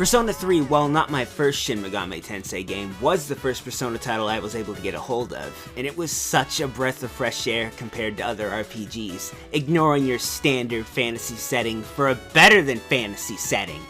Persona 3, while not my first Shin Megami Tensei game, was the first Persona title I was able to get a hold of, and it was such a breath of fresh air compared to other RPGs, ignoring your standard fantasy setting for a better than fantasy setting,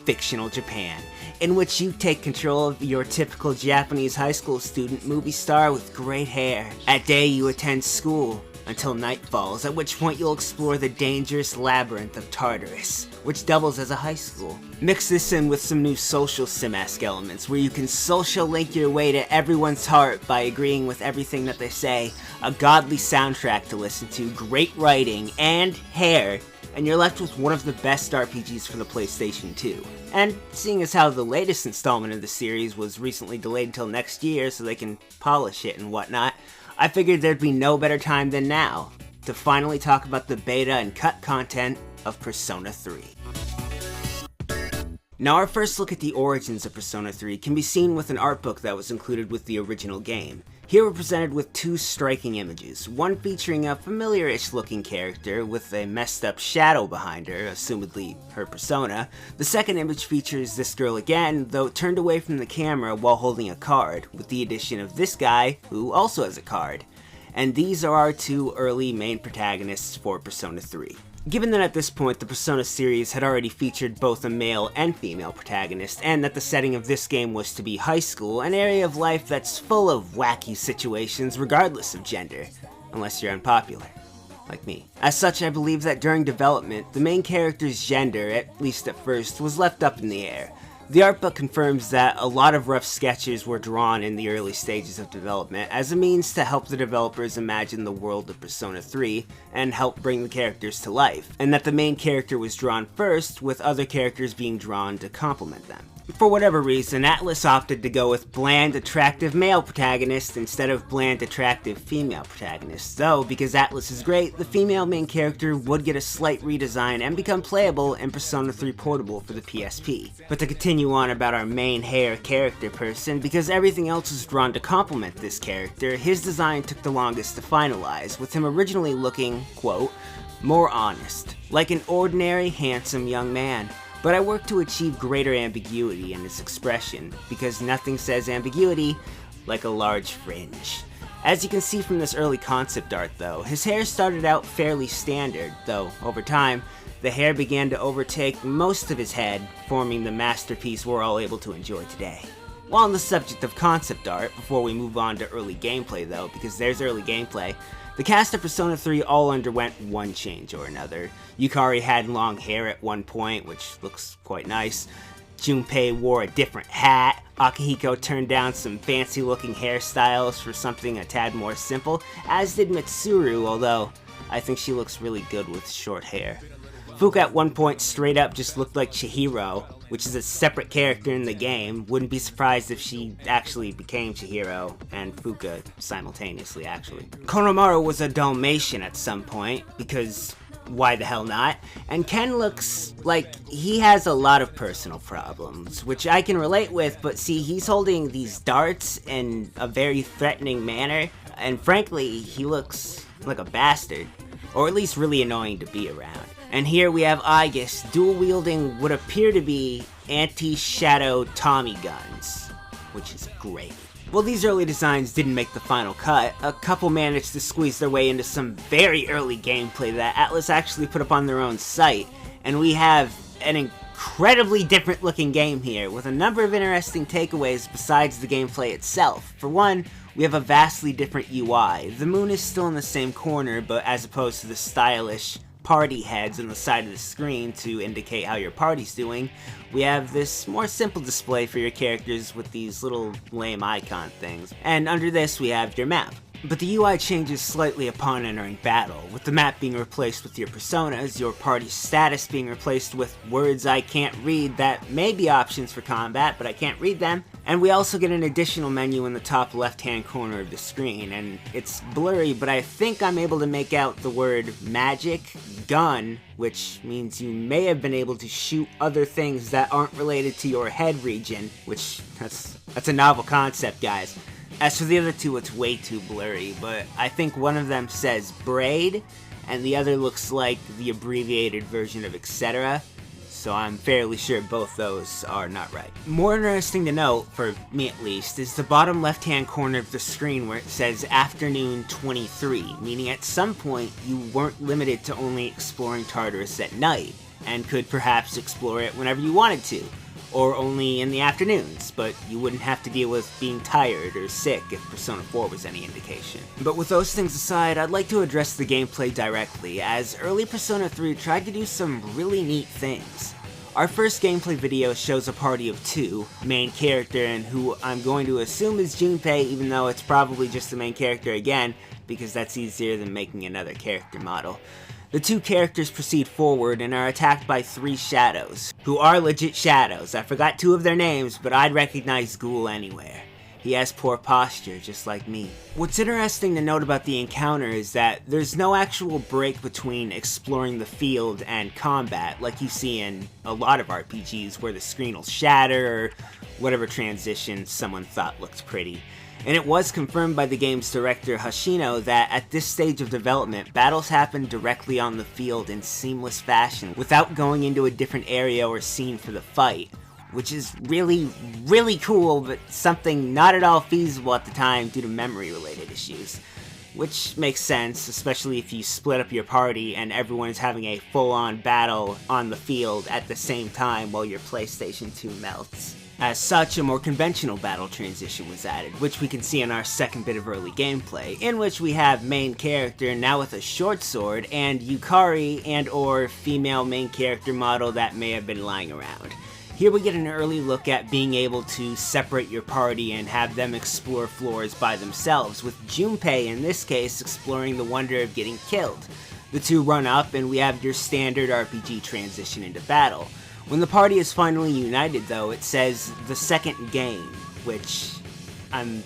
fictional Japan, in which you take control of your typical Japanese high school student movie star with great hair. At day you attend school, until night falls, at which point you'll explore the dangerous labyrinth of Tartarus, which doubles as a high school. Mix this in with some new social sim-esque elements, where you can social link your way to everyone's heart by agreeing with everything that they say, a godly soundtrack to listen to, great writing, and hair, and you're left with one of the best RPGs for the PlayStation 2. And seeing as how the latest installment of the series was recently delayed until next year so they can polish it and whatnot, I figured there'd be no better time than now to finally talk about the beta and cut content of Persona 3. Now, our first look at the origins of Persona 3 can be seen with an art book that was included with the original game. Here we're presented with two striking images, one featuring a familiar-ish looking character with a messed up shadow behind her, assumedly her persona. The second image features this girl again, though turned away from the camera while holding a card, with the addition of this guy, who also has a card. And these are our two early main protagonists for Persona 3. Given that at this point the Persona series had already featured both a male and female protagonist, and that the setting of this game was to be high school, an area of life that's full of wacky situations regardless of gender, unless you're unpopular, like me. As such, I believe that during development, the main character's gender, at least at first, was left up in the air. The art book confirms that a lot of rough sketches were drawn in the early stages of development as a means to help the developers imagine the world of Persona 3 and help bring the characters to life, and that the main character was drawn first, with other characters being drawn to complement them. For whatever reason, Atlus opted to go with bland, attractive male protagonist instead of bland, attractive female protagonist. Though, because Atlus is great, the female main character would get a slight redesign and become playable in Persona 3 Portable for the PSP. But to continue on about our main hair character person, because everything else was drawn to complement this character, his design took the longest to finalize, with him originally looking, quote, more honest, like an ordinary, handsome young man. But I worked to achieve greater ambiguity in his expression, because nothing says ambiguity like a large fringe. As you can see from this early concept art though, his hair started out fairly standard, though over time, the hair began to overtake most of his head, forming the masterpiece we're all able to enjoy today. While on the subject of concept art, before we move on to early gameplay though, because there's early gameplay, the cast of Persona 3 all underwent one change or another. Yukari had long hair at one point, which looks quite nice. Junpei wore a different hat. Akihiko turned down some fancy looking hairstyles for something a tad more simple, as did Mitsuru, although I think she looks really good with short hair. Fuka at one point straight up just looked like Chihiro, which is a separate character in the game. Wouldn't be surprised if she actually became Chihiro and Fuka simultaneously, actually. Konomaru was a Dalmatian at some point, because why the hell not? And Ken looks like he has a lot of personal problems, which I can relate with, but see, he's holding these darts in a very threatening manner, and frankly, he looks like a bastard, or at least really annoying to be around. And here we have Aigis dual-wielding what appear to be anti-shadow Tommy guns, which is great. While these early designs didn't make the final cut, a couple managed to squeeze their way into some very early gameplay that Atlus actually put up on their own site, and we have an incredibly different looking game here, with a number of interesting takeaways besides the gameplay itself. For one, we have a vastly different UI. The moon is still in the same corner, but as opposed to the stylish party heads on the side of the screen to indicate how your party's doing, we have this more simple display for your characters with these little lame icon things. And under this we have your map. But the UI changes slightly upon entering battle, with the map being replaced with your personas, your party's status being replaced with words I can't read that may be options for combat, but I can't read them. And we also get an additional menu in the top left-hand corner of the screen, and it's blurry, but I think I'm able to make out the word magic gun, which means you may have been able to shoot other things that aren't related to your head region, which that's a novel concept, guys. As for the other two, it's way too blurry, but I think one of them says braid, and the other looks like the abbreviated version of etc. so I'm fairly sure both those are not right. More interesting to note, for me at least, is the bottom left-hand corner of the screen where it says Afternoon 23, meaning at some point you weren't limited to only exploring Tartarus at night, and could perhaps explore it whenever you wanted to, or only in the afternoons, but you wouldn't have to deal with being tired or sick if Persona 4 was any indication. But with those things aside, I'd like to address the gameplay directly, as early Persona 3 tried to do some really neat things. Our first gameplay video shows a party of 2, main character and who I'm going to assume is Junpei, even though it's probably just the main character again, because that's easier than making another character model. The 2 characters proceed forward and are attacked by 3 shadows, who are legit shadows. I forgot 2 of their names, but I'd recognize Ghoul anywhere. He has poor posture, just like me. What's interesting to note about the encounter is that there's no actual break between exploring the field and combat, like you see in a lot of RPGs where the screen will shatter or whatever transition someone thought looked pretty. And it was confirmed by the game's director Hashino that at this stage of development, battles happen directly on the field in seamless fashion without going into a different area or scene for the fight, which is really, really cool, but something not at all feasible at the time due to memory-related issues. Which makes sense, especially if you split up your party and everyone is having a full-on battle on the field at the same time while your PlayStation 2 melts. As such, a more conventional battle transition was added, which we can see in our second bit of early gameplay, in which we have main character now with a short sword, and Yukari and or female main character model that may have been lying around. Here we get an early look at being able to separate your party and have them explore floors by themselves, with Junpei in this case exploring the wonder of getting killed. The 2 run up and we have your standard RPG transition into battle. When the party is finally united though, it says the second game, which I'm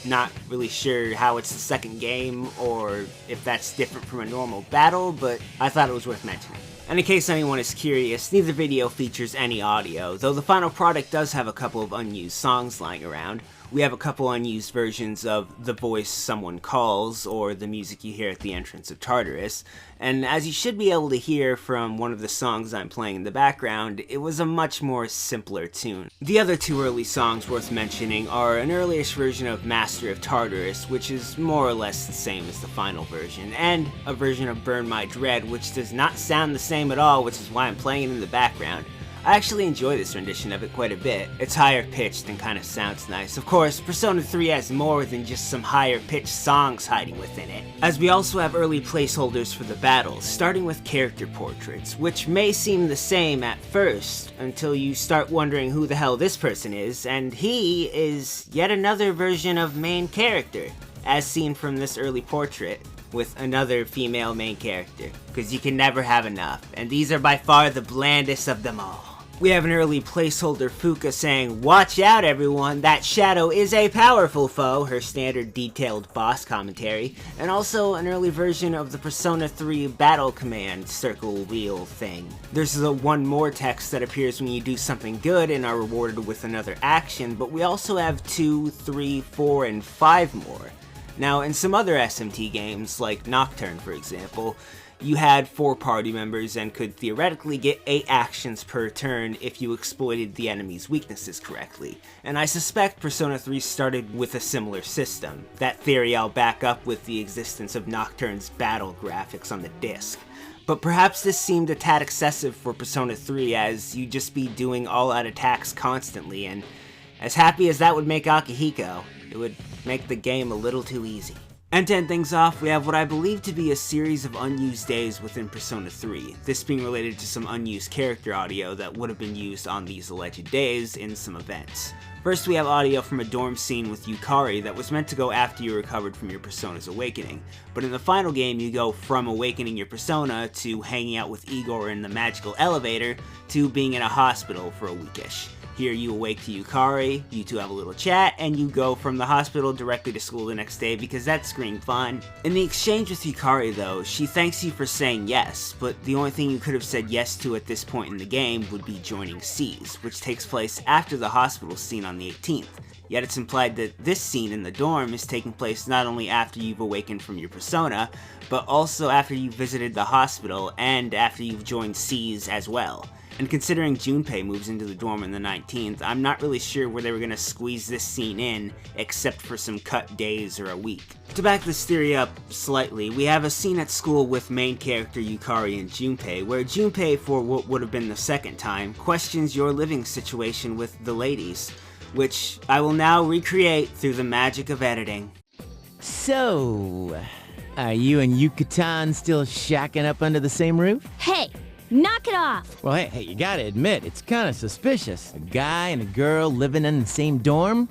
not really sure how it's the second game or if that's different from a normal battle, but I thought it was worth mentioning. And in case anyone is curious, neither video features any audio, though the final product does have a couple of unused songs lying around. We have a couple unused versions of The Voice Someone Calls, or the music you hear at the entrance of Tartarus, and as you should be able to hear from one of the songs I'm playing in the background, it was a much more simpler tune. The other 2 early songs worth mentioning are an earliest version of Master of Tartarus, which is more or less the same as the final version, and a version of Burn My Dread, which does not sound the same at all, which is why I'm playing it in the background. I actually enjoy this rendition of it quite a bit. It's higher pitched and kind of sounds nice. Of course, Persona 3 has more than just some higher pitched songs hiding within it, as we also have early placeholders for the battles, starting with character portraits, which may seem the same at first, until you start wondering who the hell this person is, and he is yet another version of main character, as seen from this early portrait, with another female main character, because you can never have enough, and these are by far the blandest of them all. We have an early placeholder Fuka saying, "Watch out everyone, that shadow is a powerful foe," her standard detailed boss commentary, and also an early version of the Persona 3 battle command circle wheel thing. There's the one more text that appears when you do something good and are rewarded with another action, but we also have 2, 3, 4, and 5 more. Now, in some other SMT games, like Nocturne for example, you had 4 party members and could theoretically get 8 actions per turn if you exploited the enemy's weaknesses correctly, and I suspect Persona 3 started with a similar system. That theory I'll back up with the existence of Nocturne's battle graphics on the disc. But perhaps this seemed a tad excessive for Persona 3, as you'd just be doing all-out attacks constantly, and as happy as that would make Akihiko, it would make the game a little too easy. And to end things off, we have what I believe to be a series of unused days within Persona 3, this being related to some unused character audio that would have been used on these alleged days in some events. First, we have audio from a dorm scene with Yukari that was meant to go after you recovered from your Persona's awakening, but in the final game you go from awakening your Persona to hanging out with Igor in the magical elevator to being in a hospital for a weekish. Here you awake to Yukari, you two have a little chat, and you go from the hospital directly to school the next day because that's screen fun. In the exchange with Yukari though, she thanks you for saying yes, but the only thing you could have said yes to at this point in the game would be joining C's, which takes place after the hospital scene on the 18th. Yet it's implied that this scene in the dorm is taking place not only after you've awakened from your Persona, but also after you've visited the hospital and after you've joined C's as well. And considering Junpei moves into the dorm on the 19th, I'm not really sure where they were gonna squeeze this scene in, except for some cut days or a week. To back this theory up slightly, we have a scene at school with main character Yukari and Junpei, where Junpei, for what would have been the second time, questions your living situation with the ladies, which I will now recreate through the magic of editing. So, are you and Yucatan still shacking up under the same roof? Hey, knock it off! Well, hey, you gotta admit, it's kinda suspicious. A guy and a girl living in the same dorm?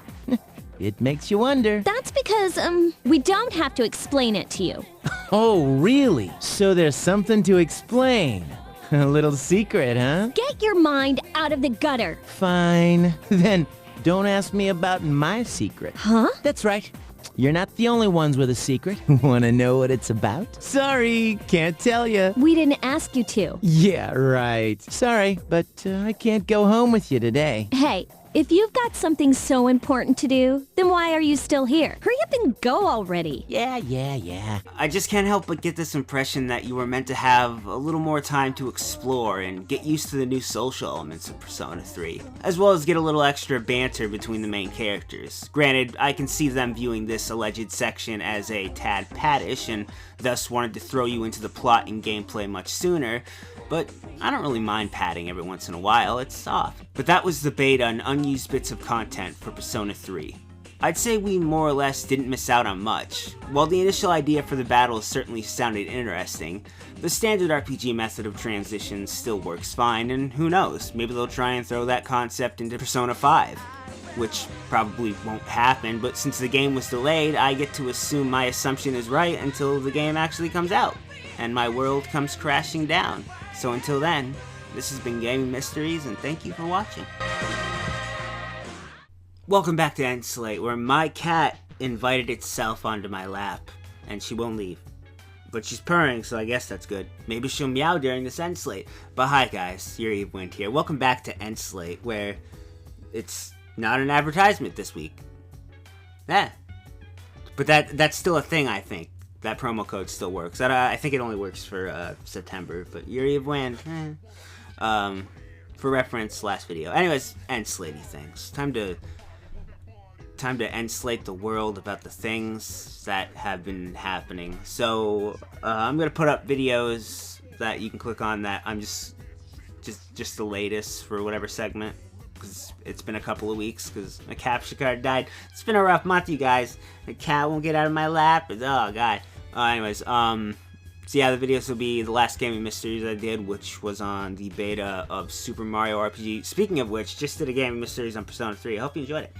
It makes you wonder. That's because, we don't have to explain it to you. Oh, really? So there's something to explain. A little secret, huh? Get your mind out of the gutter! Fine. Then don't ask me about my secret. Huh? That's right. You're not the only ones with a secret. Wanna know what it's about? Sorry, can't tell ya. We didn't ask you to. Yeah, right. Sorry, but I can't go home with you today. Hey, if you've got something so important to do, then why are you still here? Hurry up and go already. Yeah. I just can't help but get this impression that you were meant to have a little more time to explore and get used to the new social elements of Persona 3, as well as get a little extra banter between the main characters. Granted, I can see them viewing this alleged section as a tad paddish and thus wanted to throw you into the plot and gameplay much sooner, but I don't really mind padding every once in a while, it's soft. But that was the beta and unused bits of content for Persona 3. I'd say we more or less didn't miss out on much. While the initial idea for the battles certainly sounded interesting, the standard RPG method of transitions still works fine, and who knows, maybe they'll try and throw that concept into Persona 5. Which probably won't happen, but since the game was delayed, I get to assume my assumption is right until the game actually comes out, and my world comes crashing down. So until then, this has been Gaming Mysteries, and thank you for watching. Welcome back to End Slate, where my cat invited itself onto my lap, and she won't leave. But she's purring, so I guess that's good. Maybe she'll meow during this End Slate. But hi guys, Yuriofwind here. Welcome back to End Slate, where it's not an advertisement this week. Yeah. But that's still a thing, I think. That promo code still works. I think it only works for September, but Yuriofwind, for reference, last video. Anyways, End Slatey things. Time to end slate the world about the things that have been happening. So I'm gonna put up videos that you can click on that I'm just the latest for whatever segment, because it's been a couple of weeks because my capture card died. It's been a rough month, you guys. The cat won't get out of my lap. Oh god. Anyways, so yeah, the videos will be the last Gaming Mysteries I did, which was on the beta of Super Mario RPG. Speaking of which, just did a Gaming Mysteries on Persona 3. I hope you enjoyed it.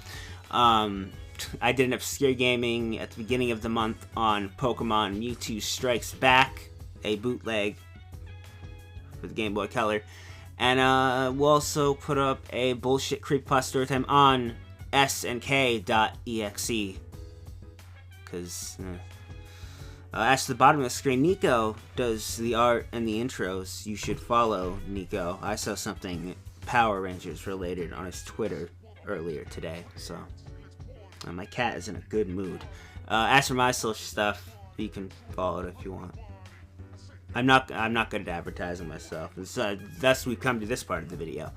I did an Obscure Gaming at the beginning of the month on Pokemon Mewtwo Strikes Back, a bootleg for the Game Boy Color. And we'll also put up a bullshit creepypasta storytime on snk.exe. Because, at the bottom of the screen, Nico does the art and the intros. You should follow Nico. I saw something Power Rangers related on his Twitter earlier today, so my cat is in a good mood. As for my social stuff, you can follow it if you want. I'm not good at advertising myself. Thus we've come to this part of the video.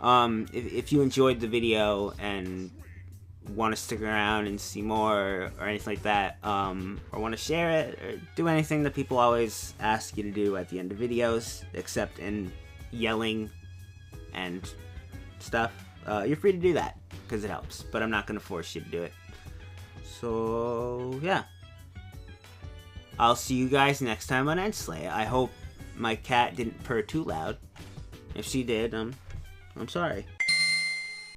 If you enjoyed the video and want to stick around and see more or anything like that, or want to share it or do anything that people always ask you to do at the end of videos, except in yelling and stuff, you're free to do that because it helps, but I'm not going to force you to do it. So yeah, I'll see you guys next time on End Slate. I hope my cat didn't purr too loud. If she did, I'm sorry.